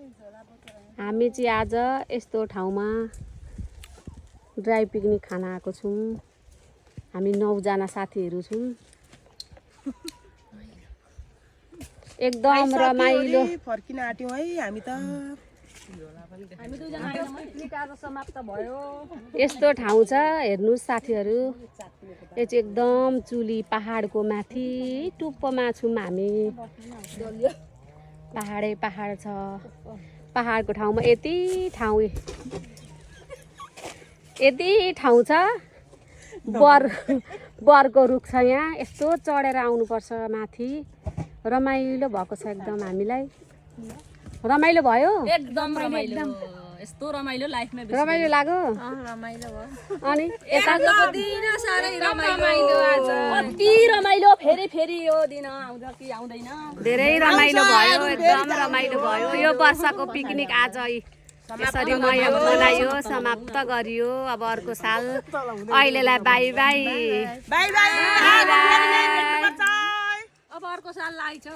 हामी चाहिँ आज यस्तो ठाउँमा ड्राई पिकनिक खान आएको छौँ। हामी 9 जना साथीहरू छौँ। एकदम रमाइलो फर्किन आट्यौं है हामी त। यस्तो ठाउँ छ हेर्नुहोस् साथीहरू। यो चाहिँ एकदम चुली पहाडको माथि टुप्पोमा छौँ हामी। पहाडै पहाड छ। पहाडको ठाउँमा यति ठाउँ छ। बरको रुख छ यहाँ। यस्तो चढेर आउनुपर्छ माथि। रमाइलो भएको छ एकदम हामीलाई। रमाइलो भयो एकदम रमाइलो। यस्तो रमाइलो लाइफमा रमाइलो लाग्यो। रमाइलो भयो। अनि आजको दिन साह्रै रमाइलो आज। कति रमाइलो फेरि यो दिन आउँछ कि आउँदैन। धेरै रमाइलो भयो। एकदम रमाइलो भयो। यो वर्षको पिकनिक आज यसरी मनाइयो समाप्त गरियो। अब अर्को साल अहिलेलाई बाई बाई। By by. अब अर्को साल लाग्छ।